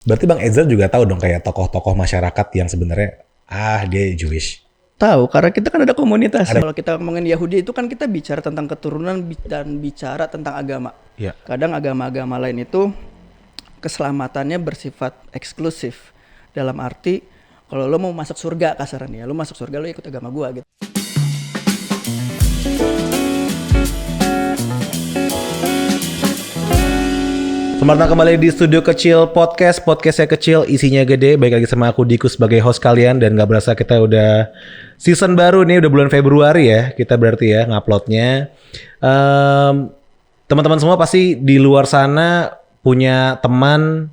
Berarti Bang Ezra juga tahu dong kayak tokoh-tokoh masyarakat yang sebenarnya dia Jewish. Tahu, karena kita kan ada komunitas. Kalau kita ngomongin Yahudi itu kan kita bicara tentang keturunan dan bicara tentang agama. Iya. Kadang agama-agama lain itu keselamatannya bersifat eksklusif. Dalam arti kalau lo mau masuk surga kasarannya, lo masuk surga lo ikut agama gua gitu. Selamat datang kembali di Studio Kecil Podcast. Podcastnya kecil, isinya gede. Baik lagi sama aku Diku sebagai host kalian. Dan gak berasa kita udah season baru nih. Udah bulan Februari ya. Kita berarti ya nguploadnya. Teman-teman semua pasti di luar sana punya teman.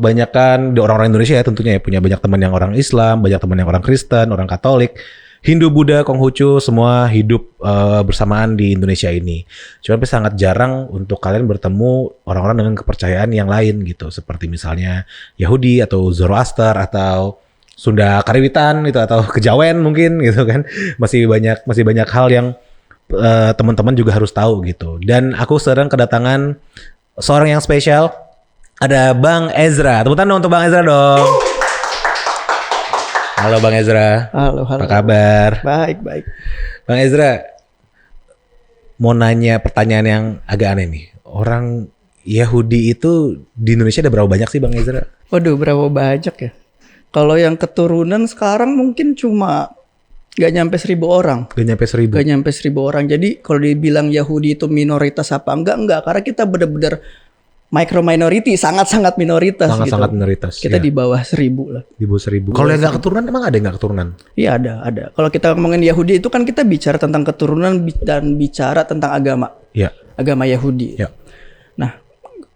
Banyakan di orang-orang Indonesia ya tentunya ya. Punya banyak teman yang orang Islam. Banyak teman yang orang Kristen, orang Katolik. Hindu, Buddha, Konghucu semua hidup bersamaan di Indonesia ini. Cuma sangat jarang untuk kalian bertemu orang-orang dengan kepercayaan yang lain gitu. Seperti misalnya Yahudi atau Zoroaster atau Sunda Kariwitan gitu atau Kejawen mungkin gitu kan. Masih banyak hal yang teman-teman juga harus tahu gitu. Dan aku sedang kedatangan seorang yang spesial. Ada Bang Ezra. Tepuk tangan untuk Bang Ezra dong. Halo Bang Ezra. Halo. Apa kabar? Baik. Bang Ezra, mau nanya pertanyaan yang agak aneh nih. Orang Yahudi itu di Indonesia ada berapa banyak sih Bang Ezra? Waduh, berapa banyak ya? Kalau yang keturunan sekarang mungkin cuma gak nyampe 1.000 orang. Gak nyampe 1.000? Gak nyampe 1.000 orang. Jadi kalau dibilang Yahudi itu minoritas apa enggak. Karena kita benar-benar micro minority, sangat-sangat minoritas. Sangat-sangat gitu. minoritas. Kita ya. di bawah 1.000 lah. Di bawah 1.000. Kalau yang nggak keturunan emang ada yang nggak keturunan? Iya ada. Kalau kita ngomongin Yahudi itu kan kita bicara tentang keturunan dan bicara tentang agama. Iya. Agama Yahudi. Iya. Nah,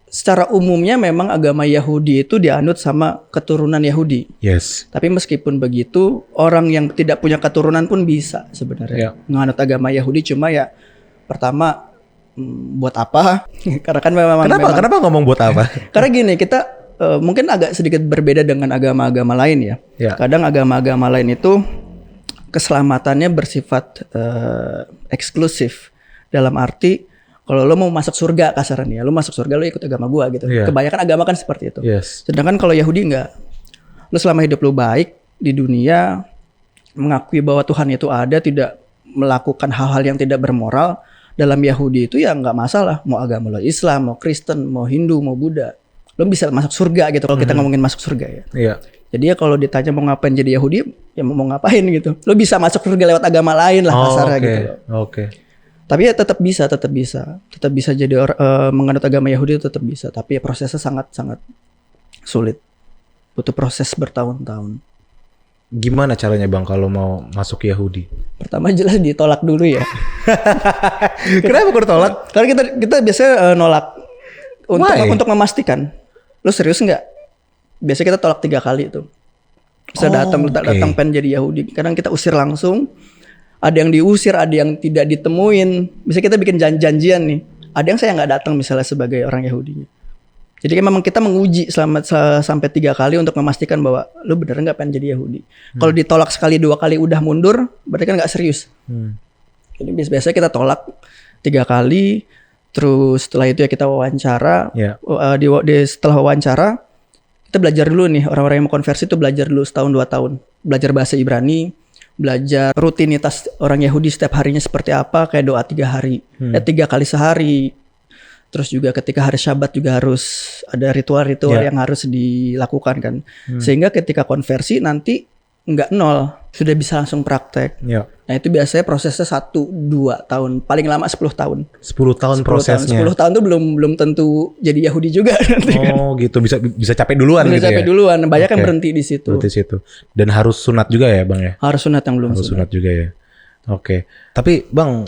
secara umumnya memang agama Yahudi itu dianut sama keturunan Yahudi. Yes. Tapi meskipun begitu, orang yang tidak punya keturunan pun bisa sebenarnya menganut agama Yahudi. Cuma ya pertama buat apa? Karena kan memang Kenapa ngomong buat apa? Karena gini, kita mungkin agak sedikit berbeda dengan agama-agama lain ya. Kadang agama-agama lain itu keselamatannya bersifat eksklusif. Dalam arti kalau lo mau masuk surga kasarannya, lo masuk surga lo ikut agama gua gitu. Kebanyakan agama kan seperti itu. Sedangkan kalau Yahudi enggak. Lo selama hidup lo baik di dunia, mengakui bahwa Tuhan itu ada, tidak melakukan hal-hal yang tidak bermoral. Dalam Yahudi itu ya nggak masalah. Mau agama lo Islam, mau Kristen, mau Hindu, mau Buddha. Lo bisa masuk surga gitu kalau kita ngomongin masuk surga ya. Iya. Jadi ya kalau ditanya mau ngapain jadi Yahudi, ya mau ngapain gitu. Lo bisa masuk surga lewat agama lain lah kasarnya gitu loh. Oke. Tapi ya tetap bisa. Tetap bisa jadi menganut agama Yahudi itu tetap bisa. Tapi ya prosesnya sangat-sangat sulit. Butuh proses bertahun-tahun. Gimana caranya Bang kalau mau masuk Yahudi? Pertama jelas ditolak dulu ya. Kenapa kok ditolak? Karena kita biasanya nolak untuk memastikan. Lo serius nggak? Biasanya kita tolak 3 kali itu. Bisa datang pengen jadi Yahudi. Kadang kita usir langsung. Ada yang diusir, ada yang tidak ditemuin. Bisa kita bikin janjian nih. Ada yang saya nggak datang misalnya sebagai orang Yahudinya. Jadi memang kita menguji sampai 3 kali untuk memastikan bahwa lu bener nggak pengen jadi Yahudi. Kalau ditolak sekali 2 kali udah mundur, berarti kan nggak serius. Jadi biasanya kita tolak 3 kali, terus setelah itu ya kita wawancara. Setelah wawancara, kita belajar dulu nih, orang-orang yang mau konversi itu belajar dulu setahun 2 tahun. Belajar bahasa Ibrani, belajar rutinitas orang Yahudi setiap harinya seperti apa, kayak doa 3 hari, 3 kali sehari. Terus juga ketika hari Syabat juga harus ada ritual-ritual yang harus dilakukan kan. Sehingga ketika konversi nanti nggak 0, sudah bisa langsung praktek. Nah itu biasanya prosesnya 1-2 tahun, paling lama 10 tahun. 10 tahun prosesnya. 10 tahun tuh belum tentu jadi Yahudi juga nanti kan. Gitu, bisa capek duluan bisa gitu capek duluan, banyak yang berhenti di situ. Dan harus sunat juga ya Bang ya? Harus sunat yang belum harus sunat juga ya. Oke. Tapi Bang,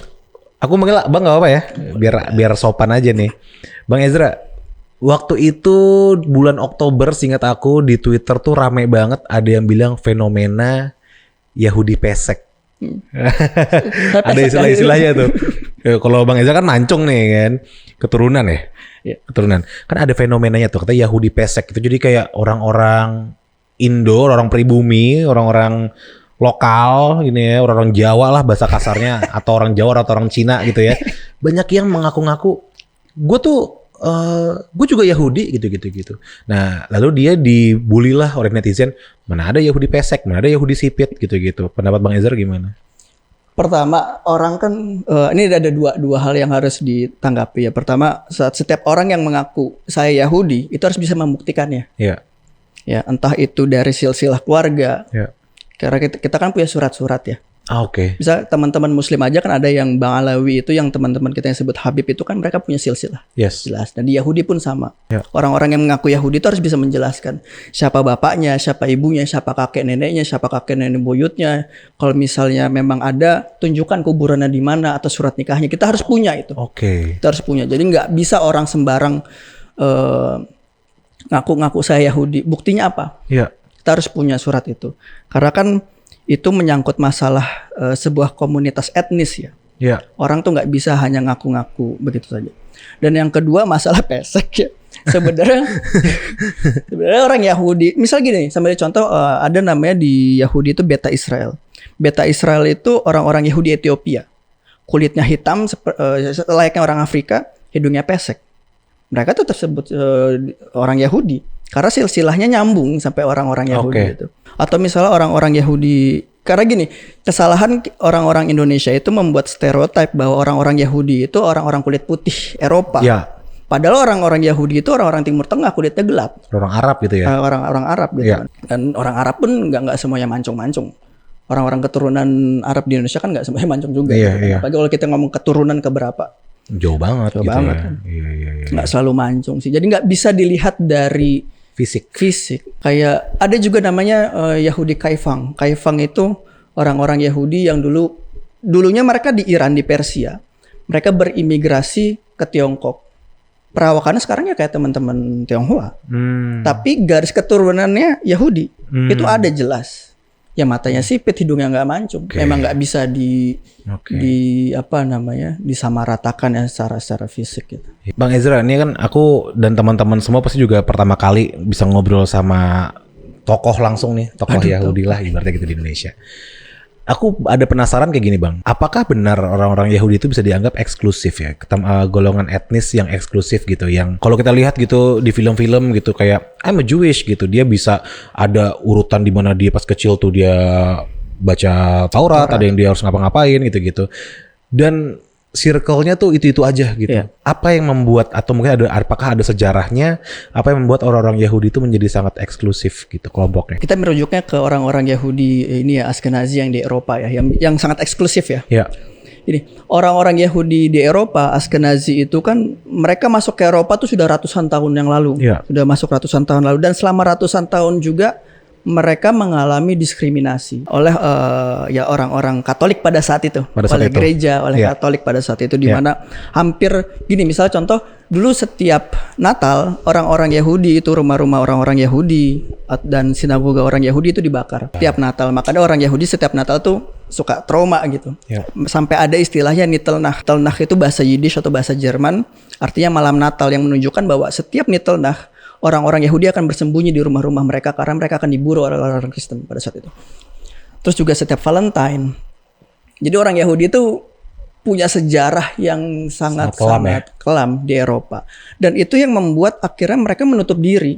aku manggil Bang gak apa-apa ya? Biar sopan aja nih. Bang Ezra, waktu itu bulan Oktober seingat aku di Twitter tuh rame banget ada yang bilang fenomena Yahudi pesek. Ada istilah-istilahnya tuh. Kalau Bang Ezra kan mancung nih kan. Keturunan ya? Keturunan. Kan ada fenomenanya tuh, kata Yahudi pesek. Itu jadi kayak orang-orang Indo, orang pribumi, orang-orang lokal gini ya, orang-orang Jawa lah bahasa kasarnya, atau orang Jawa atau orang Cina gitu ya. Banyak yang mengaku-ngaku, gue tuh gue juga Yahudi gitu. Nah, lalu dia dibulilah oleh netizen, mana ada Yahudi pesek, mana ada Yahudi sipit gitu. Pendapat Bang Ezra gimana? Pertama, orang kan ini ada dua hal yang harus ditanggapi ya. Pertama, saat setiap orang yang mengaku saya Yahudi itu harus bisa membuktikannya. Iya. Ya, entah itu dari silsilah keluarga. Iya. Karena kita kan punya surat-surat ya. Oke. Bisa teman-teman Muslim aja kan ada yang Bang Alawi itu, yang teman-teman kita yang sebut Habib itu kan mereka punya silsilah. Yes. Jelas. Dan di Yahudi pun sama. Ya. Orang-orang yang mengaku Yahudi itu harus bisa menjelaskan siapa bapaknya, siapa ibunya, siapa kakek neneknya, siapa kakek nenek buyutnya. Kalau misalnya memang ada, tunjukkan kuburannya di mana atau surat nikahnya. Kita harus punya itu. Oke. Kita harus punya. Jadi nggak bisa orang sembarang ngaku-ngaku saya Yahudi. Buktinya apa? Iya. Kita harus punya surat itu. Karena kan itu menyangkut masalah sebuah komunitas etnis ya. Iya. Orang tuh nggak bisa hanya ngaku-ngaku begitu saja. Dan yang kedua masalah pesek ya. Sebenarnya orang Yahudi, misal gini, sambil contoh ada namanya di Yahudi itu Beta Israel. Beta Israel itu orang-orang Yahudi Ethiopia. Kulitnya hitam layaknya orang Afrika, hidungnya pesek. Mereka tuh tersebut orang Yahudi karena silsilahnya nyambung sampai orang-orang Yahudi itu. Atau misalnya orang-orang Yahudi, karena gini, kesalahan orang-orang Indonesia itu membuat stereotip bahwa orang-orang Yahudi itu orang-orang kulit putih Eropa. Ya. Padahal orang-orang Yahudi itu orang-orang Timur Tengah kulitnya gelap. Orang Arab gitu ya. Orang-orang Arab gitu Ya. kan. Dan orang Arab pun nggak semuanya mancung-mancung. Orang-orang keturunan Arab di Indonesia kan nggak semuanya mancung juga. Iya, gitu. iya. Apalagi kalau kita ngomong keturunan keberapa. Jauh banget Jauh gitu banget, ya. kan. Iya. Nggak selalu mancung sih. Jadi nggak bisa dilihat dari Fisik. Kayak ada juga namanya Yahudi Kaifang. Kaifang itu orang-orang Yahudi yang dulunya mereka di Iran, di Persia. Mereka berimigrasi ke Tiongkok. Perawakannya sekarang ya kayak teman-teman Tionghoa. Tapi garis keturunannya Yahudi. Itu ada jelas. Ya matanya sipit, hidungnya nggak mancung. Memang nggak bisa disamaratakan ya secara fisik gitu. Bang Ezra, ini kan aku dan teman-teman semua pasti juga pertama kali bisa ngobrol sama tokoh langsung nih, tokoh Yahudi lah ibaratnya gitu di Indonesia. Aku ada penasaran kayak gini Bang, apakah benar orang-orang Yahudi itu bisa dianggap eksklusif ya, golongan etnis yang eksklusif gitu, yang kalau kita lihat gitu di film-film gitu kayak I'm a Jewish gitu, dia bisa ada urutan di mana dia pas kecil tuh dia baca Taurat, ada yang dia harus ngapa-ngapain gitu-gitu, dan circle-nya tuh itu-itu aja gitu. Yeah. Apa yang membuat, atau mungkin apakah ada sejarahnya, apa yang membuat orang-orang Yahudi itu menjadi sangat eksklusif gitu kelompoknya? Kita merujuknya ke orang-orang Yahudi ini ya, Ashkenazi yang di Eropa ya, yang sangat eksklusif ya. Yeah. Jadi orang-orang Yahudi di Eropa, Ashkenazi itu kan mereka masuk ke Eropa tuh sudah ratusan tahun yang lalu. Yeah. Sudah masuk ratusan tahun lalu, dan selama ratusan tahun juga mereka mengalami diskriminasi oleh ya orang-orang Katolik pada saat itu, oleh gereja, oleh Katolik pada saat itu, di mana hampir gini, misal contoh dulu setiap Natal orang-orang Yahudi itu, rumah-rumah orang-orang Yahudi dan sinagoga orang Yahudi itu dibakar tiap Natal. Makanya orang Yahudi setiap Natal tuh suka trauma gitu. Sampai ada istilahnya Nitelnach. Nitelnach itu bahasa Yiddish atau bahasa Jerman, artinya malam Natal, yang menunjukkan bahwa setiap Nitelnach orang-orang Yahudi akan bersembunyi di rumah-rumah mereka karena mereka akan diburu oleh orang Kristen pada saat itu. Terus juga setiap Valentine. Jadi orang Yahudi itu punya sejarah yang sangat kelam di Eropa. Dan itu yang membuat akhirnya mereka menutup diri.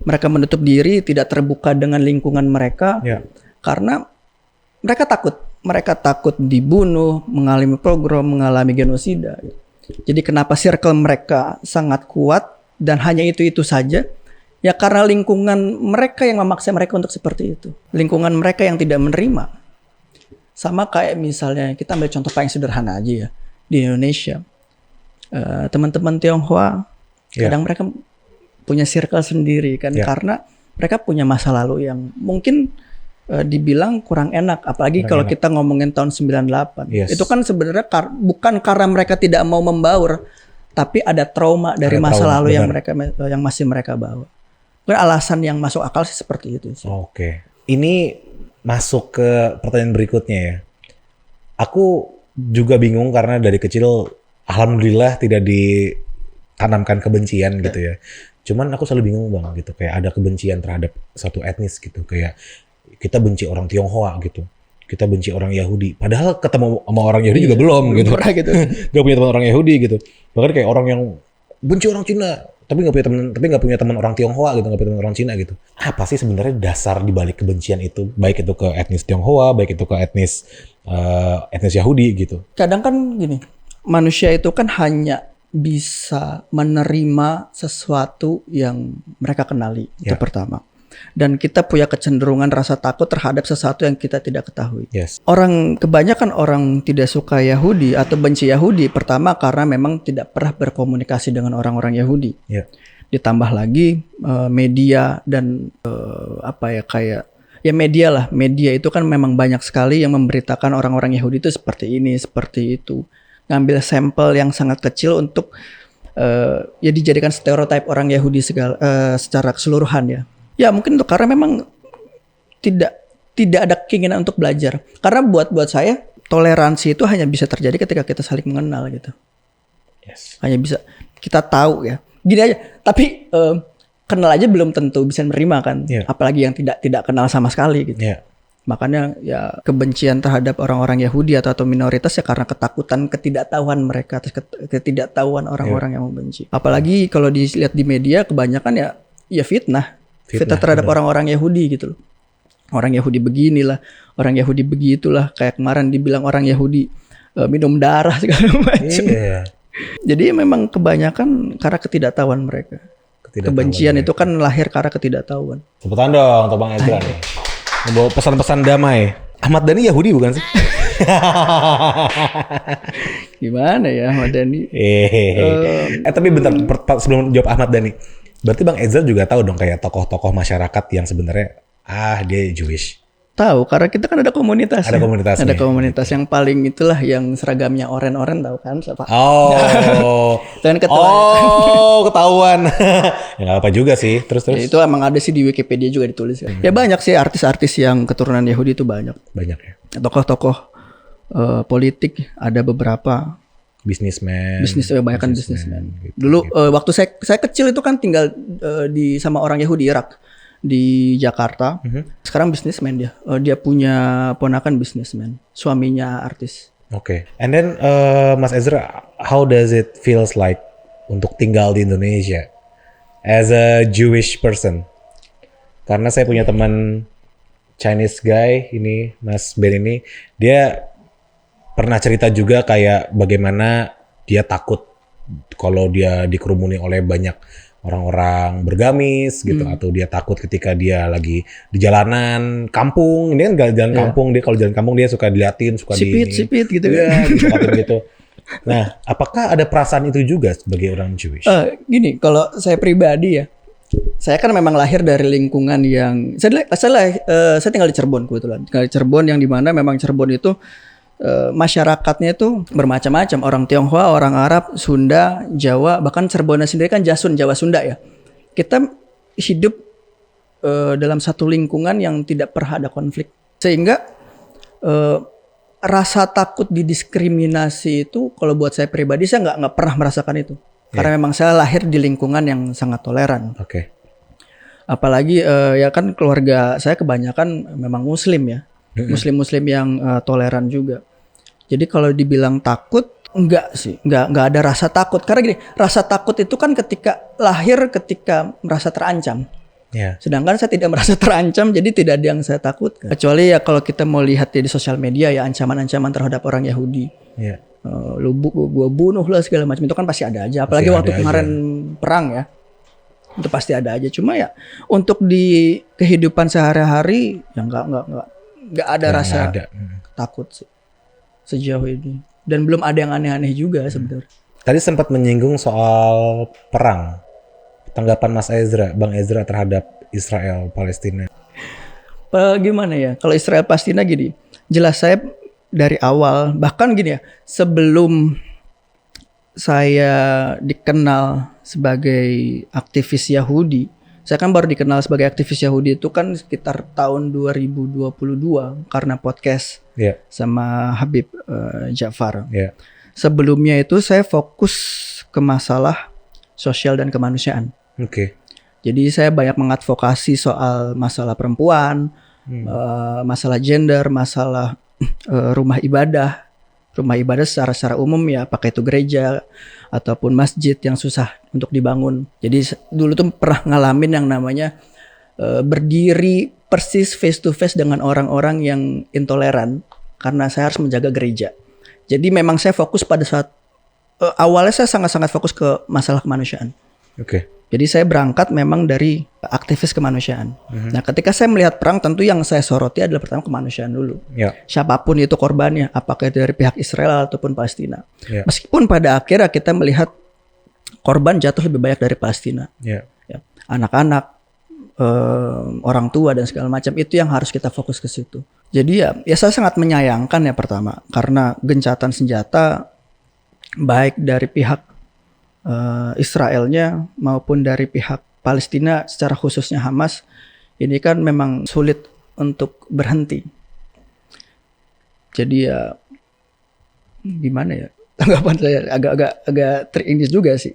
Mereka menutup diri, tidak terbuka dengan lingkungan mereka. Karena mereka takut. Mereka takut dibunuh, mengalami pogrom, mengalami genosida. Jadi kenapa circle mereka sangat kuat dan hanya itu saja? Ya karena lingkungan mereka yang memaksa mereka untuk seperti itu. Lingkungan mereka yang tidak menerima. Sama kayak misalnya kita ambil contoh paling sederhana aja ya, di Indonesia. Teman-teman Tionghoa kadang mereka punya circle sendiri kan, karena mereka punya masa lalu yang mungkin dibilang kurang enak, apalagi kalau kita ngomongin tahun 98. Itu kan sebenarnya bukan karena mereka tidak mau membaur, tapi ada trauma dari masa lalu yang masih mereka bawa. Mungkin alasan yang masuk akal sih seperti itu sih. Oke. Ini masuk ke pertanyaan berikutnya ya. Aku juga bingung karena dari kecil alhamdulillah tidak ditanamkan kebencian gitu ya. Cuman aku selalu bingung Bang gitu, kayak ada kebencian terhadap satu etnis gitu, kayak kita benci orang Tionghoa gitu. Kita benci orang Yahudi, padahal ketemu sama orang Yahudi juga belum gitu. Gak punya teman orang Yahudi gitu. Bahkan kayak orang yang benci orang Cina, tapi nggak punya teman orang Tionghoa gitu, nggak punya teman orang Cina gitu. Apa sih sebenarnya dasar dibalik kebencian itu, baik itu ke etnis Tionghoa, baik itu ke etnis Yahudi gitu? Kadang kan gini, manusia itu kan hanya bisa menerima sesuatu yang mereka kenali, itu pertama. Dan kita punya kecenderungan rasa takut terhadap sesuatu yang kita tidak ketahui. Yes. Kebanyakan orang tidak suka Yahudi atau benci Yahudi pertama karena memang tidak pernah berkomunikasi dengan orang-orang Yahudi. Yeah. Ditambah lagi media dan media itu kan memang banyak sekali yang memberitakan orang-orang Yahudi itu seperti ini, seperti itu. Ngambil sampel yang sangat kecil untuk dijadikan stereotip orang Yahudi secara keseluruhan ya. Ya mungkin karena memang tidak ada keinginan untuk belajar. Karena buat saya toleransi itu hanya bisa terjadi ketika kita saling mengenal gitu. Yes. Hanya bisa kita tahu ya. Gini aja. Tapi kenal aja belum tentu bisa menerima kan. Yeah. Apalagi yang tidak kenal sama sekali gitu. Yeah. Makanya ya kebencian terhadap orang-orang Yahudi atau minoritas ya karena ketakutan ketidaktahuan mereka atas ketidaktahuan orang-orang yang membenci. Apalagi kalau dilihat di media kebanyakan ya fitnah terhadap orang-orang Yahudi gitu loh. Orang Yahudi beginilah, orang Yahudi begitulah. Kayak kemarin dibilang orang Yahudi minum darah segala macam. Yeah. Jadi memang kebanyakan karena ketidaktahuan mereka. Kebencian itu kan lahir karena ketidaktahuan. Teputan dong untuk Bang Ezra nih. Membawa pesan-pesan damai. Ahmad Dhani Yahudi bukan sih? Gimana ya Ahmad Dhani? Tapi bentar sebelum jawab Ahmad Dhani. Berarti Bang Ezra juga tahu dong kayak tokoh-tokoh masyarakat yang sebenarnya dia Jewish. Tahu, karena kita kan ada komunitas. Ada komunitas. Ada komunitas yang paling itulah yang seragamnya oren-oren tahu kan, Pak? Oh. Dan ketahuan. Ya nggak apa juga sih. Terus. Ya, itu emang ada sih di Wikipedia juga ditulis. Ya banyak sih artis-artis yang keturunan Yahudi itu banyak. Banyak ya. Tokoh-tokoh politik ada beberapa. Businessman Gitu, dulu waktu saya kecil itu kan tinggal sama orang Yahudi Irak di Jakarta. Sekarang businessman dia. Dia punya ponakan businessman, suaminya artis. Okay. And then Mas Ezra, how does it feels like untuk tinggal di Indonesia as a Jewish person? Karena saya punya teman Chinese guy ini, Mas Ben ini, dia pernah cerita juga kayak bagaimana dia takut kalau dia dikerumuni oleh banyak orang-orang bergamis gitu, atau dia takut ketika dia lagi di jalanan kampung. Ini kan jalan kampung, dia kalau jalan kampung dia suka diliatin, suka sipit gitu ya, gitu. Nah, apakah ada perasaan itu juga sebagai orang Jewish? Gini, kalau saya pribadi ya, saya kan memang lahir dari lingkungan yang saya tinggal di Cirebon kebetulan. Tinggal di Cirebon yang dimana memang Cirebon itu masyarakatnya itu bermacam-macam, orang Tionghoa, orang Arab, Sunda, Jawa, bahkan Cirebonnya sendiri kan Jasun, Jawa Sunda ya. Kita hidup dalam satu lingkungan yang tidak pernah ada konflik, sehingga rasa takut didiskriminasi itu kalau buat saya pribadi saya nggak pernah merasakan itu, karena memang saya lahir di lingkungan yang sangat toleran. Oke. Apalagi ya kan keluarga saya kebanyakan memang Muslim ya. Muslim yang toleran juga. Jadi kalau dibilang takut, enggak sih, enggak ada rasa takut. Karena gini, rasa takut itu kan ketika lahir, ketika merasa terancam. Yeah. Sedangkan saya tidak merasa terancam, jadi tidak ada yang saya takutkan. Kecuali ya kalau kita mau lihat di sosial media ya ancaman-ancaman terhadap orang Yahudi. Yeah. Gua bunuh lah segala macam, itu kan pasti ada aja. Apalagi waktu kemarin perang ya. Itu pasti ada aja. Cuma ya untuk di kehidupan sehari-hari ya nggak ada rasa takut sih sejauh ini, dan belum ada yang aneh-aneh juga sebenarnya. Tadi sempat menyinggung soal perang, tanggapan Mas Ezra, Bang Ezra terhadap Israel Palestina. Gimana ya, kalau Israel Palestina gini, jelas saya dari awal, bahkan gini ya, sebelum saya dikenal sebagai aktivis Yahudi, saya kan baru dikenal sebagai aktivis Yahudi itu kan sekitar tahun 2022 karena podcast sama Habib Ja'far. Yeah. Sebelumnya itu saya fokus ke masalah sosial dan kemanusiaan. Okay. Jadi saya banyak mengadvokasi soal masalah perempuan, masalah gender, masalah rumah ibadah, rumah ibadah secara umum ya, apakah itu gereja ataupun masjid yang susah untuk dibangun. Jadi dulu tuh pernah ngalamin yang namanya berdiri persis face to face dengan orang-orang yang intoleran karena saya harus menjaga gereja. Jadi memang saya fokus pada saat awalnya saya sangat-sangat fokus ke masalah kemanusiaan. Oke. Jadi saya berangkat memang dari aktivis kemanusiaan. Nah, ketika saya melihat perang, tentu yang saya soroti adalah pertama kemanusiaan dulu. Ya. Siapapun itu korbannya, apakah itu dari pihak Israel ataupun Palestina. Ya. Meskipun pada akhirnya kita melihat korban jatuh lebih banyak dari Palestina. Ya. Ya. Anak-anak, orang tua dan segala macam, itu yang harus kita fokus ke situ. Jadi ya saya sangat menyayangkan ya pertama karena gencatan senjata baik dari pihak Israelnya maupun dari pihak Palestina secara khususnya Hamas ini kan memang sulit untuk berhenti. Jadi ya gimana ya tanggapan saya agak terindis juga sih.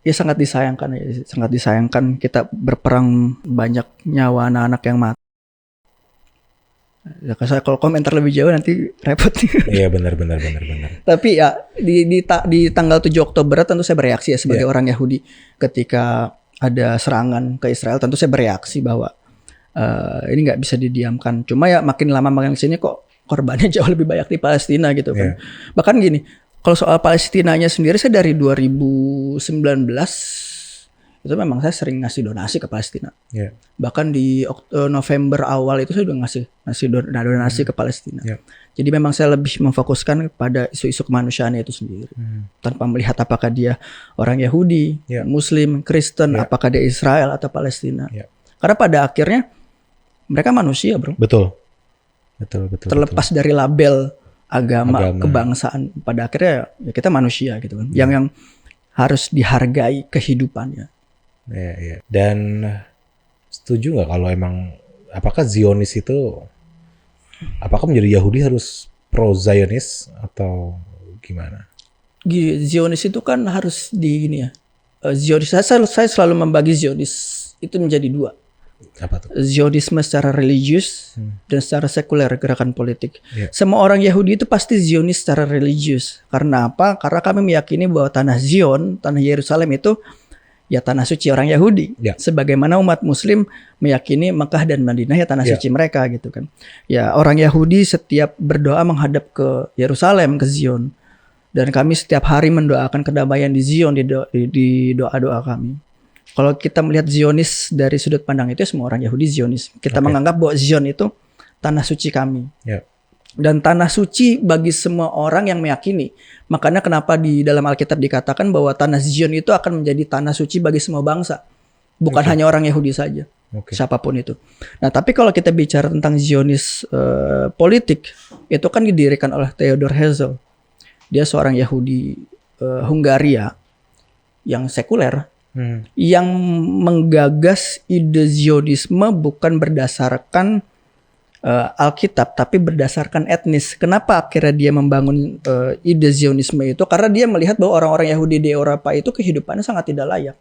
Ya sangat disayangkan kita berperang banyak nyawa anak-anak yang mati. Ya, saya kalau komentar lebih jauh nanti repot. Iya benar. Tapi ya di tanggal 7 Oktober tentu saya bereaksi ya sebagai orang Yahudi ketika ada serangan ke Israel, tentu saya bereaksi bahwa ini nggak bisa didiamkan. Cuma ya makin lama makin kesini kok korbannya jauh lebih banyak di Palestina gitu kan. Bahkan gini, kalau soal Palestinanya sendiri saya dari 2019 itu memang saya sering ngasih donasi ke Palestina. Bahkan di November awal itu saya udah ngasih donasi ke Palestina. Jadi memang saya lebih memfokuskan pada isu-isu kemanusiaan itu sendiri. Tanpa melihat apakah dia orang Yahudi, Muslim, Kristen, apakah dia Israel atau Palestina. Karena pada akhirnya mereka manusia, bro. Betul. Terlepas dari label agama, kebangsaan, pada akhirnya ya kita manusia gitu kan. Yang harus dihargai kehidupannya. Iya. Dan setuju nggak kalau emang apakah Zionis itu apakah menjadi Yahudi harus pro Zionis atau gimana? Zionis itu kan harus di ini ya. Zionis saya selalu membagi Zionis itu menjadi dua. Apa tuh? Zionisme secara religius dan secara sekuler, gerakan politik. Semua orang Yahudi itu pasti Zionis secara religius. Karena apa? Karena kami meyakini bahwa tanah Zion, tanah Yerusalem itu ya tanah suci orang Yahudi. Sebagaimana umat Muslim meyakini Mekah dan Madinah ya tanah suci mereka gitu kan. Ya orang Yahudi setiap berdoa menghadap ke Yerusalem, ke Zion. Dan kami setiap hari mendoakan kedamaian di Zion di doa-doa kami. Kalau kita melihat Zionis dari sudut pandang itu semua orang Yahudi Zionis. Kita menganggap bahwa Zion itu tanah suci kami. Dan tanah suci bagi semua orang yang meyakini. Makanya kenapa di dalam Alkitab dikatakan bahwa tanah Zion itu akan menjadi tanah suci bagi semua bangsa. Bukan hanya orang Yahudi saja. Siapapun itu. Nah tapi kalau kita bicara tentang Zionis politik. Itu kan didirikan oleh Theodor Herzl. Dia seorang Yahudi Hungaria yang sekuler. Yang menggagas ide Zionisme bukan berdasarkan Alkitab tapi berdasarkan etnis. Kenapa akhirnya dia membangun ide Zionisme itu? Karena dia melihat bahwa orang-orang Yahudi di Eropa itu kehidupannya sangat tidak layak.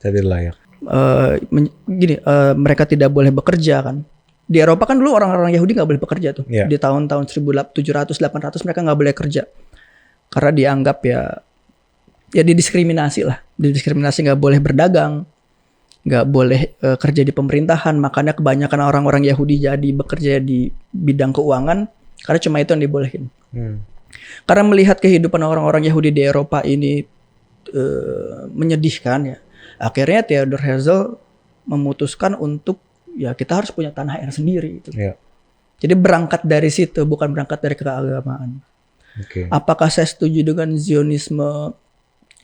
Mereka tidak boleh bekerja kan. Di Eropa kan dulu orang-orang Yahudi nggak boleh bekerja tuh. Di tahun-tahun 1700-800 mereka nggak boleh kerja. Karena dianggap ya didiskriminasi lah. Didiskriminasi, nggak boleh berdagang. Nggak boleh kerja di pemerintahan. Makanya kebanyakan orang-orang Yahudi jadi bekerja di bidang keuangan karena cuma itu yang dibolehin. Karena melihat kehidupan orang-orang Yahudi di Eropa ini menyedihkan ya. Akhirnya Theodor Herzl memutuskan untuk ya kita harus punya tanah air sendiri gitu. Jadi berangkat dari situ, bukan berangkat dari keagamaan. Apakah saya setuju dengan Zionisme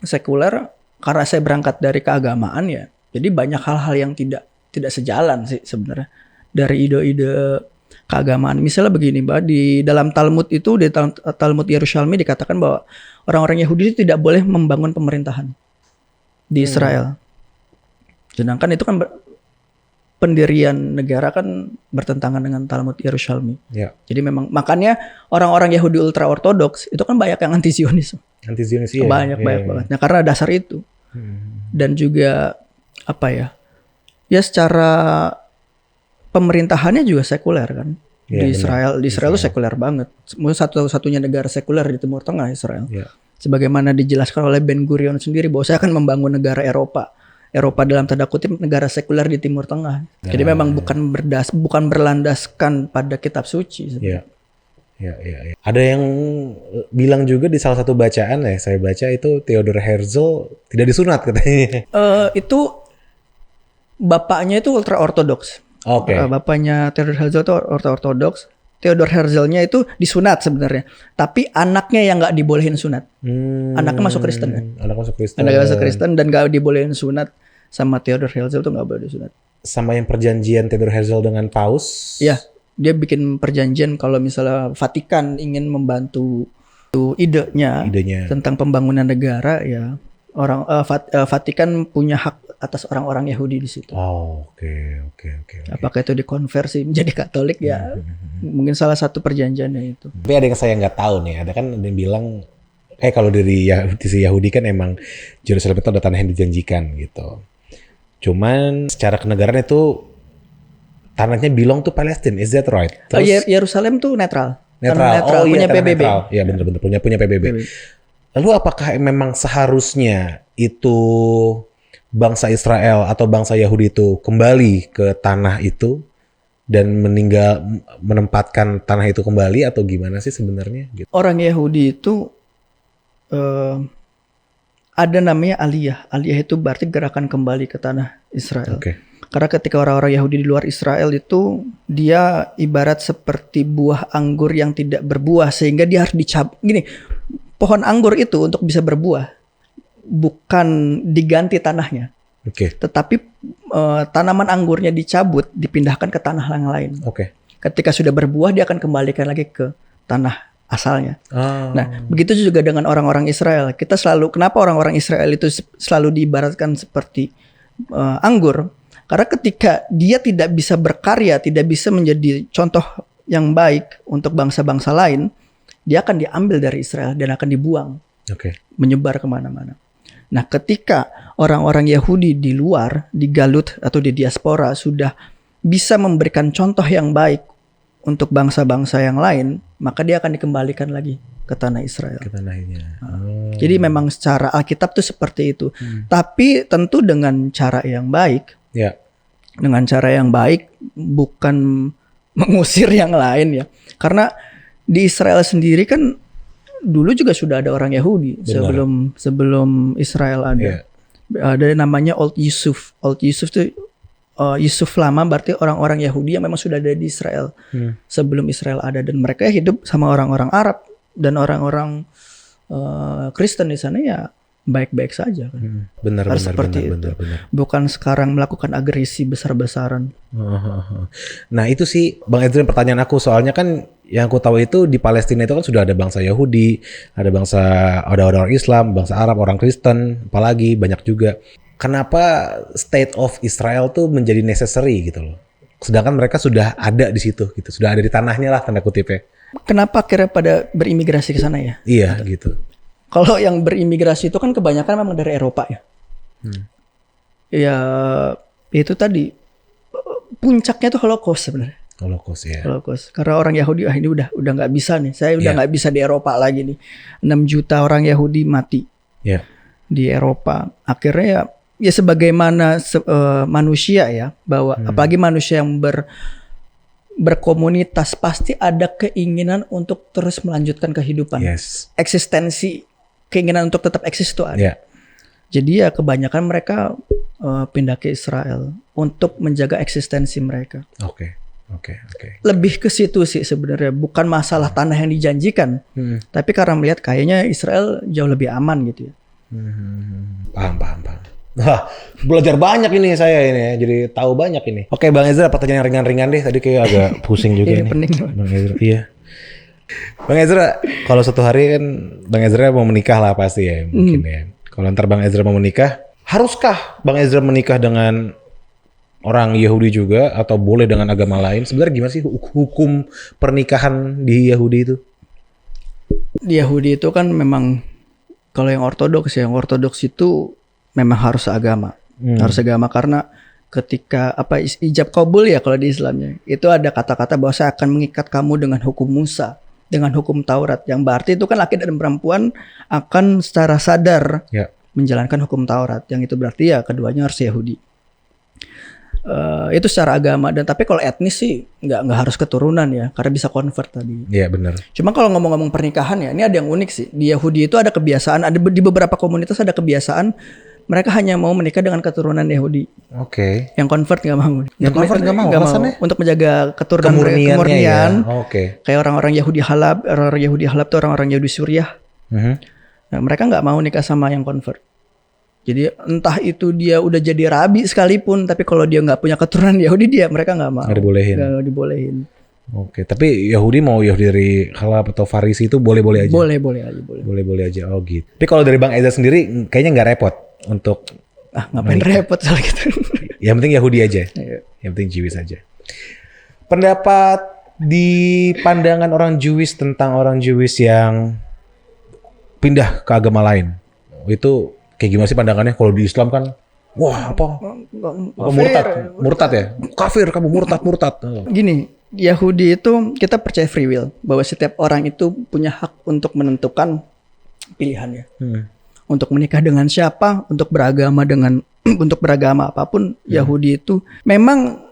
sekuler? Karena saya berangkat dari keagamaan ya. Jadi banyak hal-hal yang tidak sejalan sih sebenarnya dari ide-ide keagamaan. Misalnya begini, Mbak, di dalam Talmud itu, di Talmud Yerushalmi dikatakan bahwa orang-orang Yahudi itu tidak boleh membangun pemerintahan di Israel. Sedangkan itu kan pendirian negara kan bertentangan dengan Talmud Yerushalmi. Jadi memang makanya orang-orang Yahudi ultra ortodoks itu kan banyak yang anti Zionis. Banyak banget. Nah, karena dasar itu. Dan juga apa ya? Ya secara pemerintahannya juga sekuler kan. Iya, di benar. Israel. Di Israel tuh sekuler banget. Mungkin satu-satunya negara sekuler di Timur Tengah Israel. Iya. Sebagaimana dijelaskan oleh Ben Gurion sendiri bahwa saya akan membangun negara Eropa. Eropa dalam tanda kutip negara sekuler di Timur Tengah. Jadi memang bukan berlandaskan pada kitab suci. Iya. Ya. Ada yang bilang juga di salah satu bacaan saya baca itu Theodor Herzl tidak disunat katanya. Itu bapaknya itu ultra ortodoks. Oke. Bapaknya Theodor Herzl itu ultra ortodoks. Theodor Herzlnya itu disunat sebenarnya, tapi anaknya yang nggak dibolehin sunat. Anaknya masuk Kristen kan? Anaknya masuk Kristen dan nggak dibolehin sunat, sama Theodor Herzl tuh nggak boleh disunat. Sama yang perjanjian Theodor Herzl dengan Paus. Iya, dia bikin perjanjian kalau misalnya Vatikan ingin membantu idenya tentang pembangunan negara, ya Vatikan punya hak atas orang-orang Yahudi di situ. Oke. Apakah itu dikonversi menjadi Katolik ya? Mungkin salah satu perjanjiannya itu. Tapi ada yang saya nggak tahu nih. Ada kan ada yang bilang, kalau dari Yahudi kan emang Yerusalem itu ada tanah yang dijanjikan gitu. Cuman secara kenegaraan itu tanahnya belong to Palestine, is that right? Yerusalem tuh netral. Netral. Punya PBB. Iya benar-benar punya PBB. Lalu apakah memang seharusnya itu bangsa Israel atau bangsa Yahudi itu kembali ke tanah itu dan menempatkan tanah itu kembali atau gimana sih sebenarnya? Gitu. Orang Yahudi itu ada namanya aliyah. Aliyah itu berarti gerakan kembali ke tanah Israel. Okay. Karena ketika orang-orang Yahudi di luar Israel itu dia ibarat seperti buah anggur yang tidak berbuah sehingga dia harus dicabut. Gini, pohon anggur itu untuk bisa berbuah bukan diganti tanahnya, tetapi tanaman anggurnya dicabut, dipindahkan ke tanah yang lain. Ketika sudah berbuah, dia akan kembalikan lagi ke tanah asalnya. Nah, begitu juga dengan orang-orang Israel. Kenapa orang-orang Israel itu selalu diibaratkan seperti anggur? Karena ketika dia tidak bisa berkarya, tidak bisa menjadi contoh yang baik untuk bangsa-bangsa lain, dia akan diambil dari Israel dan akan dibuang, menyebar kemana-mana. Nah, ketika orang-orang Yahudi di luar, di Galut atau di diaspora sudah bisa memberikan contoh yang baik untuk bangsa-bangsa yang lain, maka dia akan dikembalikan lagi ke tanah Israel. Ke tanahnya. Jadi memang secara Alkitab tuh seperti itu. Tapi tentu dengan cara yang baik. Dengan cara yang baik, bukan mengusir yang lain ya. Karena di Israel sendiri kan dulu juga sudah ada orang Yahudi. Sebelum Israel ada. Ada namanya Old Yusuf. Old Yusuf itu Yusuf lama berarti orang-orang Yahudi yang memang sudah ada di Israel sebelum Israel ada, dan mereka hidup sama orang-orang Arab dan orang-orang Kristen di sana ya baik-baik saja kan. Benar. Bukan sekarang melakukan agresi besar-besaran. Nah itu sih Bang Ezra pertanyaan aku, soalnya kan yang aku tahu itu di Palestina itu kan sudah ada bangsa Yahudi, ada orang Islam, bangsa Arab, orang Kristen, apalagi banyak juga. Kenapa State of Israel tuh menjadi necessary gitu loh? Sedangkan mereka sudah ada di situ gitu, sudah ada di tanahnya lah tanda kutipnya. Kenapa akhirnya pada berimigrasi ke sana ya? Iya gitu. Kalau yang berimigrasi itu kan kebanyakan memang dari Eropa ya. Ya itu tadi puncaknya tuh Holocaust sebenarnya. Holocaust. Karena orang Yahudi ini udah nggak bisa nih. Saya udah nggak bisa di Eropa lagi nih. 6 juta orang Yahudi mati di Eropa. Akhirnya ya sebagaimana manusia ya, bahwa apalagi manusia yang berkomunitas pasti ada keinginan untuk terus melanjutkan kehidupan. Eksistensi, keinginan untuk tetap eksis itu ada. Jadi ya kebanyakan mereka pindah ke Israel untuk menjaga eksistensi mereka. Lebih ke situ sih sebenarnya, bukan masalah tanah yang dijanjikan, tapi karena melihat kayaknya Israel jauh lebih aman gitu ya. Paham. Wah, belajar banyak ini saya ini ya, jadi tahu banyak ini. Oke, Bang Ezra, pertanyaan ringan-ringan deh. Tadi kayak agak pusing juga ini nih. Pening. Bang Ezra, iya. Bang Ezra, kalau suatu hari kan Bang Ezra mau menikah lah pasti ya, mungkin ya. Kalau ntar Bang Ezra mau menikah, haruskah Bang Ezra menikah dengan orang Yahudi juga atau boleh dengan agama lain? Sebenarnya gimana sih hukum pernikahan di Yahudi itu? Di Yahudi itu kan memang kalau yang ortodoks itu memang harus agama. Harus agama karena ketika ijab kabul ya kalau di Islamnya, itu ada kata-kata bahwa saya akan mengikat kamu dengan hukum Musa, dengan hukum Taurat, yang berarti itu kan laki dan perempuan akan secara sadar menjalankan hukum Taurat, yang itu berarti ya keduanya harus Yahudi. Itu secara agama, dan tapi kalau etnis sih nggak harus keturunan ya, karena bisa convert tadi. Iya benar. Cuma kalau ngomong-ngomong pernikahan ya, ini ada yang unik sih. Di Yahudi itu ada kebiasaan, ada di beberapa komunitas ada kebiasaan mereka hanya mau menikah dengan keturunan Yahudi. Oke. Yang convert nggak mau. Yang convert nggak mau. Alasannya? Untuk menjaga keturunan kemurnian. Ya. Oke. Kayak orang-orang Yahudi Halab, orang-orang Yahudi Halab itu orang-orang Yahudi Suriah. Nah, mereka nggak mau nikah sama yang convert. Jadi entah itu dia udah jadi rabi sekalipun, tapi kalau dia nggak punya keturunan Yahudi, mereka nggak mau. Nggak dibolehin. Oke, tapi Yahudi mau Yahudi dari Halab atau Farisi itu boleh-boleh aja. Boleh aja. Boleh aja. Oh gitu. Tapi kalau dari Bang Eza sendiri kayaknya nggak repot untuk ngapain repot soal gitu. Yang penting Yahudi aja. Yang penting Jewish aja. Pendapat di pandangan orang Jewish tentang orang Jewish yang pindah ke agama lain, itu kayak gimana sih pandangannya? Kalau di Islam kan, wah apa murtad ya, kafir kamu, murtad. Gini, Yahudi itu kita percaya free will, bahwa setiap orang itu punya hak untuk menentukan pilihannya, untuk menikah dengan siapa, untuk beragama untuk beragama apapun. Yahudi itu memang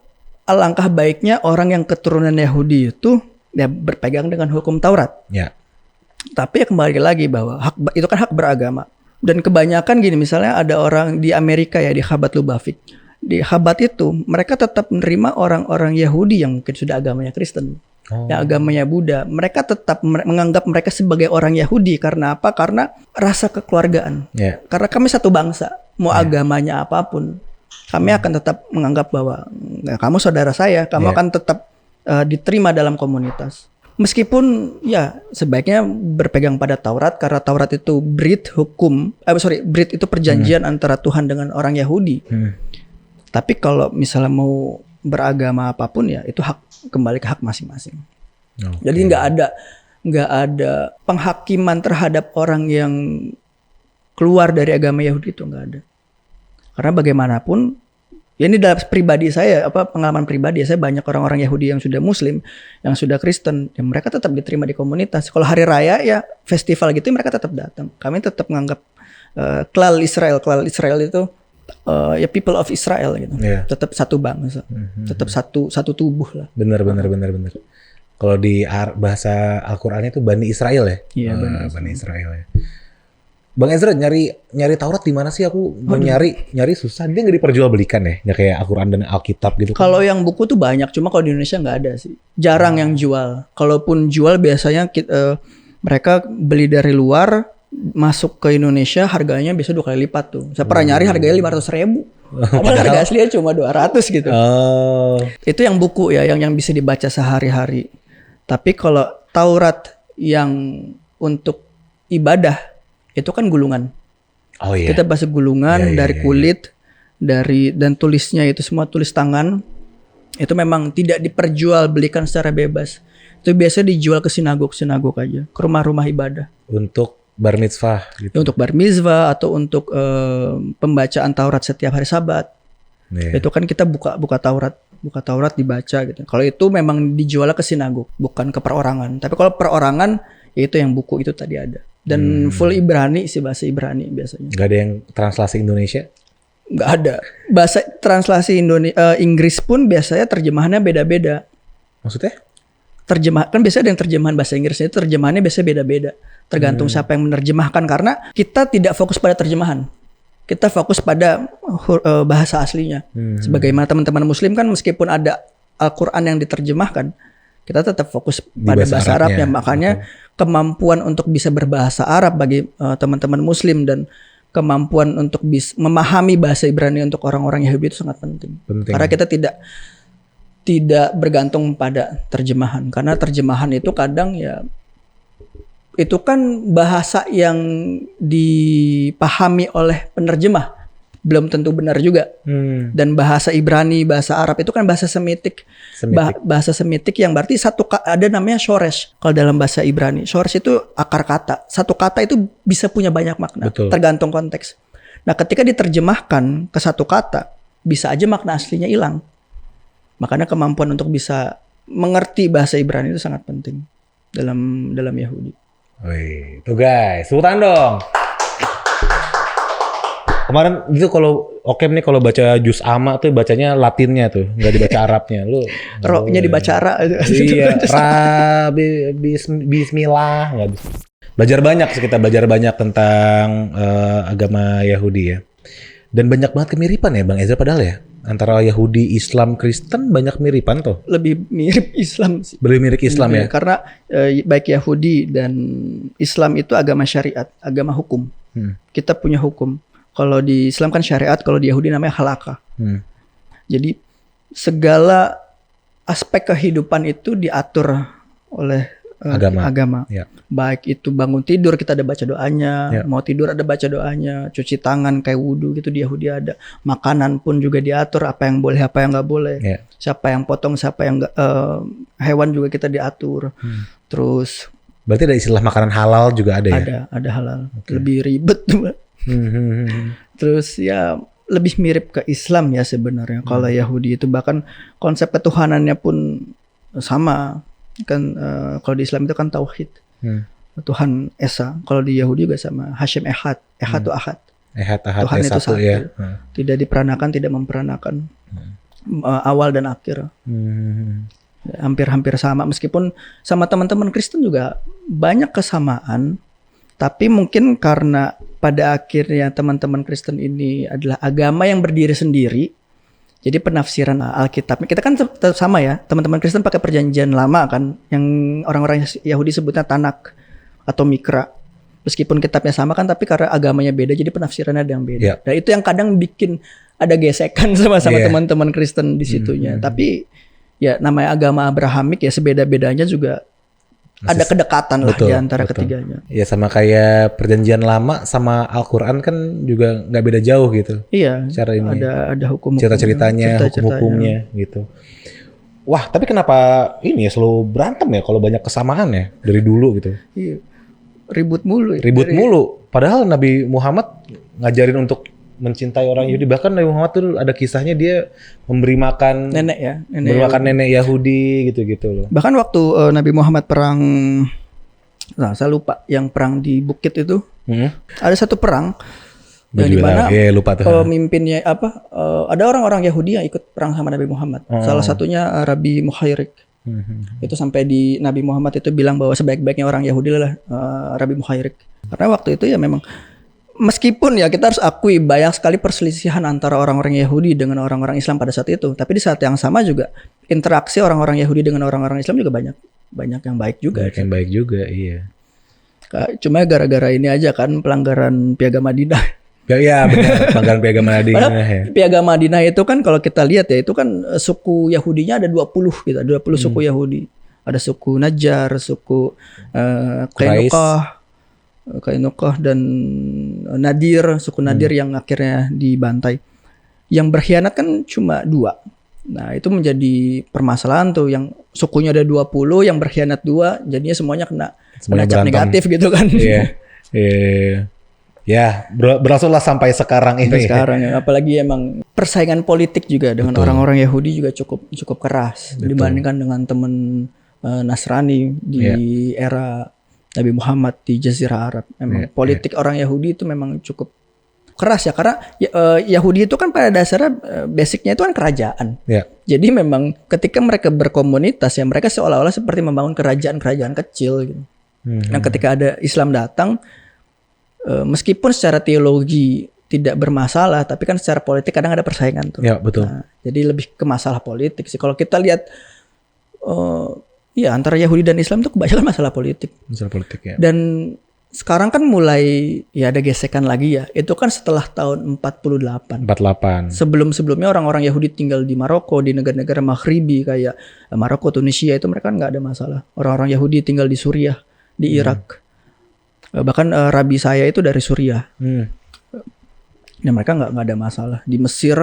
alangkah baiknya orang yang keturunan Yahudi itu ya berpegang dengan hukum Taurat. Ya. Tapi ya kembali lagi bahwa itu kan hak beragama. Dan kebanyakan gini, misalnya ada orang di Amerika ya, di Chabad Lubavitch. Di Chabad itu mereka tetap menerima orang-orang Yahudi yang mungkin sudah agamanya Kristen, yang agamanya Buddha. Mereka tetap menganggap mereka sebagai orang Yahudi. Karena apa? Karena rasa kekeluargaan. Karena kami satu bangsa, mau agamanya apapun, kami akan tetap menganggap bahwa kamu saudara saya, kamu akan tetap diterima dalam komunitas. Meskipun ya sebaiknya berpegang pada Taurat, karena Taurat itu brit itu perjanjian antara Tuhan dengan orang Yahudi. Tapi kalau misalnya mau beragama apapun ya itu kembali ke hak masing-masing. Jadi nggak ada penghakiman terhadap orang yang keluar dari agama Yahudi, itu nggak ada. Karena bagaimanapun, ya ini dalam pribadi saya, pengalaman pribadi saya, banyak orang-orang Yahudi yang sudah Muslim, yang sudah Kristen, ya mereka tetap diterima di komunitas. Kalau hari raya ya festival gitu, mereka tetap datang. Kami tetap menganggap klal Israel itu ya people of Israel gitu. Tetap satu bangsa, tetap satu tubuh lah. Benar. Kalau di bahasa Al-Qur'annya itu Bani Israel ya. Iya, Bani Israel ya. Bang Ezra nyari Taurat di mana sih? Aku mau nyari susah. Dia nggak diperjualbelikan ya? Nggak kayak Al-Quran dan Alkitab gitu. Kalau yang buku tuh banyak, cuma kalau di Indonesia nggak ada sih. Jarang yang jual. Kalaupun jual biasanya mereka beli dari luar, masuk ke Indonesia harganya biasa 2 kali lipat tuh. Saya pernah nyari harganya 500.000. Padahal harga aslinya cuma 200 gitu. Itu yang buku ya, yang bisa dibaca sehari-hari. Tapi kalau Taurat yang untuk ibadah, itu kan gulungan. Kita bahasa gulungan dari kulit, dan tulisnya itu semua tulis tangan. Itu memang tidak diperjualbelikan secara bebas. Itu biasanya dijual ke sinagog aja, ke rumah-rumah ibadah. Untuk bar mitzvah gitu. Untuk bar mitzvah atau untuk pembacaan Taurat setiap hari Sabat. Itu kan kita buka Taurat dibaca gitu. Kalau itu memang dijual ke sinagog, bukan ke perorangan. Tapi kalau perorangan, ya itu yang buku itu tadi ada. Dan full Ibrani sih, bahasa Ibrani biasanya. Gak ada yang translasi Indonesia? Gak ada. Bahasa translasi Inggris pun biasanya terjemahannya beda-beda. Maksudnya? Kan biasanya ada yang terjemahan bahasa Inggrisnya, terjemahannya biasanya beda-beda. Tergantung siapa yang menerjemahkan. Karena kita tidak fokus pada terjemahan. Kita fokus pada bahasa aslinya. Sebagaimana teman-teman Muslim kan, meskipun ada Al-Quran yang diterjemahkan, kita tetap fokus pada bahasa Arabnya. Makanya kemampuan untuk bisa berbahasa Arab bagi teman-teman Muslim, dan kemampuan untuk bisa memahami bahasa Ibrani untuk orang-orang Yahudi itu sangat penting. Karena kita tidak bergantung pada terjemahan. Karena terjemahan itu kadang ya, itu kan bahasa yang dipahami oleh penerjemah, belum tentu benar juga. Dan bahasa Ibrani, bahasa Arab itu kan bahasa Semitik. Bahasa Semitik yang berarti ada namanya shoresh. Kalau dalam bahasa Ibrani, shoresh itu akar kata. Satu kata itu bisa punya banyak makna. Tergantung konteks. Nah, ketika diterjemahkan ke satu kata, bisa aja makna aslinya hilang. Makanya kemampuan untuk bisa mengerti bahasa Ibrani itu sangat penting dalam Yahudi. Wih, tuh guys, sebutan dong. Kemarin itu kalau Okem nih kalau baca juz amma tuh bacanya Latinnya tuh, nggak dibaca Arabnya. Lu Roknya dibaca ra. Iya, Bismillah, nggak bisa. Belajar banyak sih, kita belajar banyak tentang agama Yahudi ya. Dan banyak banget kemiripan ya Bang Ezra padahal ya. Antara Yahudi, Islam, Kristen banyak miripan tuh. Lebih mirip Islam sih. Lebih mirip Islam ya. Karena baik Yahudi dan Islam itu agama syariat, agama hukum. Kita punya hukum. Kalau di Islam kan syariat, kalau di Yahudi namanya halakha. Jadi segala aspek kehidupan itu diatur oleh agama. Ya. Baik itu bangun tidur kita ada baca doanya, mau tidur ada baca doanya, cuci tangan kayak wudhu gitu di Yahudi ada. Makanan pun juga diatur apa yang boleh, apa yang nggak boleh. Siapa yang potong, siapa yang nggak, hewan juga kita diatur. Terus berarti ada istilah makanan halal juga ada ya? Ada halal. Lebih ribet tuh. Terus ya lebih mirip ke Islam ya sebenarnya. Kalau Yahudi itu bahkan konsep ketuhanannya pun sama kan. Kalau di Islam itu kan tauhid, Tuhan Esa. Kalau di Yahudi juga sama, Hashem Ehad, Ehad itu Ahad, Tuhan itu satu ya. Tidak diperanakan, tidak memperanakan, awal dan akhir. Hampir-hampir sama, meskipun sama teman-teman Kristen juga banyak kesamaan. Tapi mungkin karena pada akhirnya teman-teman Kristen ini adalah agama yang berdiri sendiri, jadi penafsiran Alkitabnya kita kan tetap sama ya. Teman-teman Kristen pakai perjanjian lama kan, yang orang-orang Yahudi sebutnya Tanak atau Mikra. Meskipun kitabnya sama kan, tapi karena agamanya beda, jadi penafsirannya ada yang beda. Dan itu yang kadang bikin ada gesekan sama-sama teman-teman Kristen di situnya. Tapi ya namanya agama Abrahamik ya, sebeda-bedanya juga ada kedekatan lah di antara ketiganya. Ya sama kayak perjanjian lama sama Al-Quran kan juga nggak beda jauh gitu. Iya. Cara ini. Ada hukum cerita-ceritanya, hukum-hukumnya gitu. Wah, tapi kenapa ini ya selalu berantem ya kalau banyak kesamaan ya dari dulu gitu? Iya. Ribut mulu. Mulu. Padahal Nabi Muhammad ngajarin untuk mencintai orang Yahudi. Bahkan Nabi Muhammad tuh ada kisahnya dia memberi makan nenek nenek Yahudi gitu-gitu loh. Bahkan waktu Nabi Muhammad perang, saya lupa yang perang di bukit itu, ada satu perang yang dimana pemimpinnya ada orang-orang Yahudi yang ikut perang sama Nabi Muhammad. Salah satunya Rabi Muhairik. Itu sampai di Nabi Muhammad itu bilang bahwa sebaik-baiknya orang Yahudi adalah Rabi Muhairik. Karena waktu itu ya memang meskipun ya kita harus akui banyak sekali perselisihan antara orang-orang Yahudi dengan orang-orang Islam pada saat itu. Tapi di saat yang sama juga interaksi orang-orang Yahudi dengan orang-orang Islam juga banyak yang baik juga. Banyak yang baik juga, iya. Cuma gara-gara ini aja kan pelanggaran Piagam Madinah. Ya benar, pelanggaran Piagam Madinah. Piagam Madinah itu kan kalau kita lihat ya itu kan suku Yahudinya ada 20 gitu, 20 suku Yahudi. Ada suku Najjar, suku Kainukah dan Nadir, suku Nadir yang akhirnya dibantai. Yang berkhianat kan cuma 2. Nah itu menjadi permasalahan tuh, yang sukunya ada 20, yang berkhianat 2, jadinya semuanya kena cap negatif gitu kan. Iya. Ya berlangsunglah sampai sekarang ini. Ya. Apalagi emang persaingan politik juga dengan orang-orang Yahudi juga cukup keras dibandingkan dengan teman Nasrani di era Nabi Muhammad di Jazirah Arab. Memang politik orang Yahudi itu memang cukup keras ya, karena Yahudi itu kan pada dasarnya basicnya itu kan kerajaan. Jadi memang ketika mereka berkomunitas ya mereka seolah-olah seperti membangun kerajaan-kerajaan kecil gitu. Nah ketika ada Islam datang, meskipun secara teologi tidak bermasalah, tapi kan secara politik kadang ada persaingan tuh. Ya betul. Nah, jadi lebih ke masalah politik sih. Kalau kita lihat ya antara Yahudi dan Islam itu kebanyakan masalah politik. Masalah politik ya. Dan sekarang kan mulai ya ada gesekan lagi ya. Itu kan setelah tahun 48. Sebelum-sebelumnya orang-orang Yahudi tinggal di Maroko, di negara-negara Maghribi kayak Maroko, Tunisia itu mereka kan nggak ada masalah. Orang-orang Yahudi tinggal di Suriah, di Irak. Bahkan rabi saya itu dari Suriah. Nah mereka nggak ada masalah. Di Mesir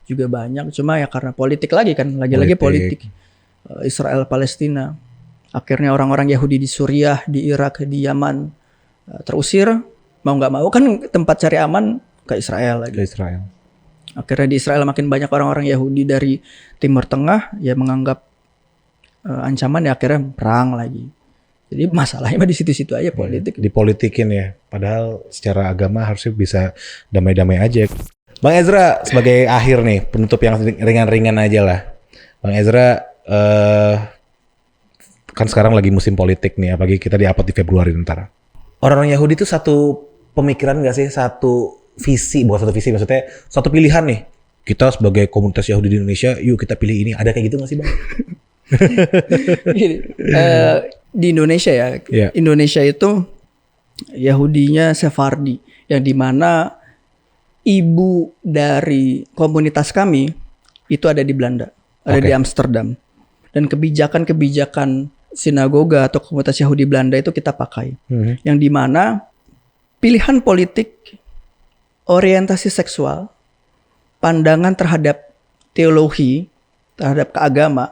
juga banyak. Cuma ya karena politik lagi kan, lagi-lagi politik. Israel Palestina. Akhirnya orang-orang Yahudi di Suriah, di Irak, di Yaman terusir. Mau nggak mau kan tempat cari aman ke Israel lagi. Akhirnya di Israel makin banyak orang-orang Yahudi dari Timur Tengah ya menganggap ancaman, ya akhirnya perang lagi. Jadi masalahnya mah di situ-situ aja politik. Dipolitikin ya. Padahal secara agama harusnya bisa damai-damai aja. Bang Ezra, sebagai akhir nih, penutup yang ringan-ringan aja lah. Bang Ezra, kan sekarang lagi musim politik nih, apalagi kita di-upload di Februari ntar. Orang-orang Yahudi itu satu pemikiran gak sih? Satu visi, bukan satu visi, maksudnya satu pilihan nih. Kita sebagai komunitas Yahudi di Indonesia, yuk kita pilih ini. Ada kayak gitu gak sih Bang? Di Indonesia ya, Indonesia itu Yahudinya Sephardi, yang dimana ibu dari komunitas kami itu ada di Belanda, ada di Amsterdam, dan kebijakan-kebijakan sinagoga atau komunitas Yahudi Belanda itu kita pakai, yang dimana pilihan politik, orientasi seksual, pandangan terhadap teologi, terhadap keagama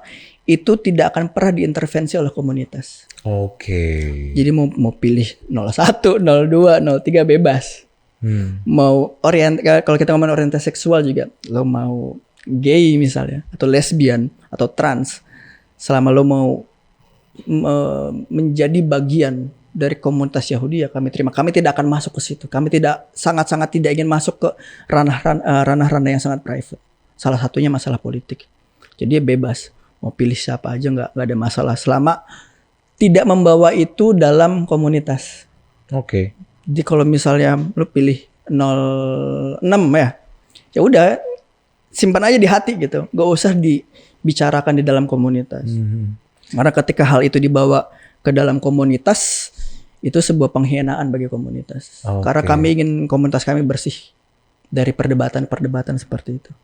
itu tidak akan pernah diintervensi oleh komunitas. Jadi mau pilih 01, 02, 03 bebas. Mau kalau kita ngomong orientasi seksual juga, lo mau gay misalnya, atau lesbian, atau trans, selama lo mau menjadi bagian dari komunitas Yahudi ya kami terima. Kami tidak akan masuk ke situ. Kami sangat-sangat tidak ingin masuk ke ranah-ranah yang sangat private. Salah satunya masalah politik. Jadi bebas. Mau pilih siapa aja nggak ada masalah selama tidak membawa itu dalam komunitas. Jadi kalau misalnya lu pilih 06 ya udah simpan aja di hati gitu, nggak usah dibicarakan di dalam komunitas. Karena ketika hal itu dibawa ke dalam komunitas itu sebuah pengkhianaan bagi komunitas. Karena kami ingin komunitas kami bersih dari perdebatan-perdebatan seperti itu.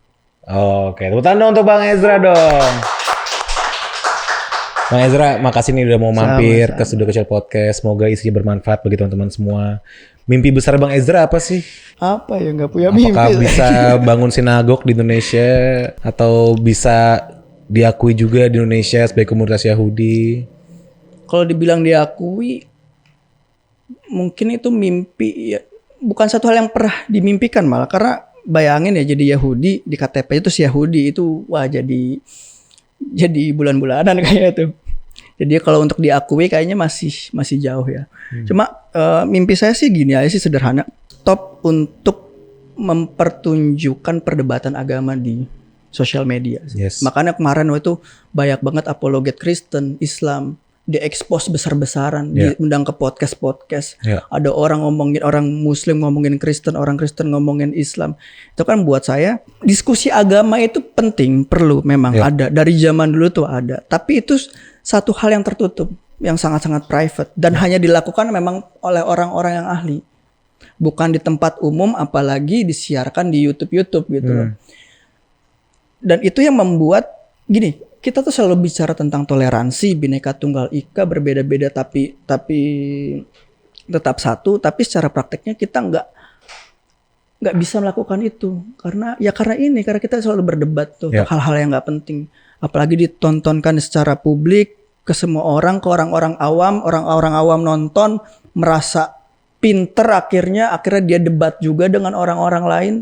Tepuk tangan untuk Bang Ezra dong. Bang Ezra, makasih nih udah mau mampir ke Studio Kecil Podcast. Semoga isinya bermanfaat bagi teman-teman semua. Mimpi besar Bang Ezra apa sih? Apa ya, nggak punya mimpi. Apakah bisa bangun sinagog di Indonesia atau bisa diakui juga di Indonesia sebagai komunitas Yahudi? Kalau dibilang diakui, mungkin itu mimpi ya. Bukan satu hal yang pernah dimimpikan malah, karena bayangin ya jadi Yahudi di KTP itu si Yahudi itu wah jadi bulan-bulanan kayaknya tuh. Jadi kalau untuk diakui kayaknya masih jauh ya. Cuma mimpi saya sih gini aja sih, sederhana. Stop untuk mempertunjukkan perdebatan agama di sosial media. Makanya kemarin itu banyak banget apologet Kristen, Islam diekspos besar-besaran, diundang ke podcast. Ada orang Muslim ngomongin Kristen, orang Kristen ngomongin Islam. Itu kan buat saya diskusi agama itu penting, perlu, memang ada. Dari zaman dulu tuh ada. Tapi itu satu hal yang tertutup, yang sangat-sangat private dan hanya dilakukan memang oleh orang-orang yang ahli. Bukan di tempat umum, apalagi disiarkan di YouTube gitu. Dan itu yang membuat gini, kita tuh selalu bicara tentang toleransi, Bhinneka Tunggal Ika, berbeda-beda tapi tetap satu. Tapi secara prakteknya kita nggak bisa melakukan itu karena kita selalu berdebat tuh hal-hal yang nggak penting. Apalagi ditontonkan secara publik ke semua orang, ke orang-orang awam nonton merasa pinter, akhirnya dia debat juga dengan orang-orang lain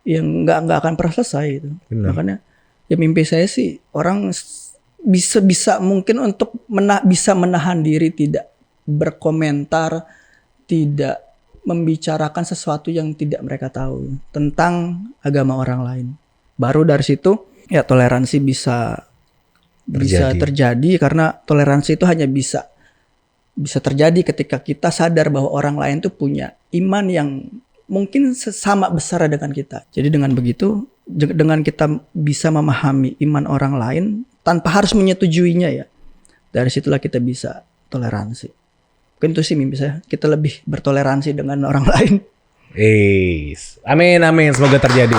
yang nggak akan pernah selesai gitu. Makanya ya mimpi saya sih orang bisa mungkin untuk bisa menahan diri, tidak berkomentar, tidak membicarakan sesuatu yang tidak mereka tahu tentang agama orang lain. Baru dari situ ya toleransi bisa terjadi karena toleransi itu hanya bisa terjadi ketika kita sadar bahwa orang lain tuh punya iman yang mungkin sama besar dengan kita. Jadi dengan begitu, dengan kita bisa memahami iman orang lain tanpa harus menyetujuinya ya, dari situlah kita bisa toleransi. Mungkin itu sih mimpi saya, kita lebih bertoleransi dengan orang lain. Amin, semoga terjadi.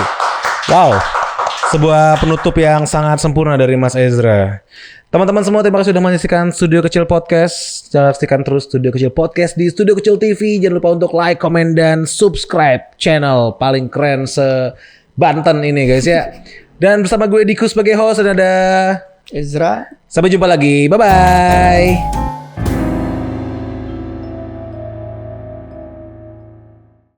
Wow, sebuah penutup yang sangat sempurna dari Mas Ezra. Teman-teman semua, terima kasih sudah menyaksikan Studio Kecil Podcast. Jangan saksikan terus Studio Kecil Podcast di Studio Kecil TV. Jangan lupa untuk like, komen, dan subscribe channel paling keren se-Banten ini guys ya. Dan bersama gue Diku sebagai host dan ada Ezra. Sampai jumpa lagi. Bye-bye.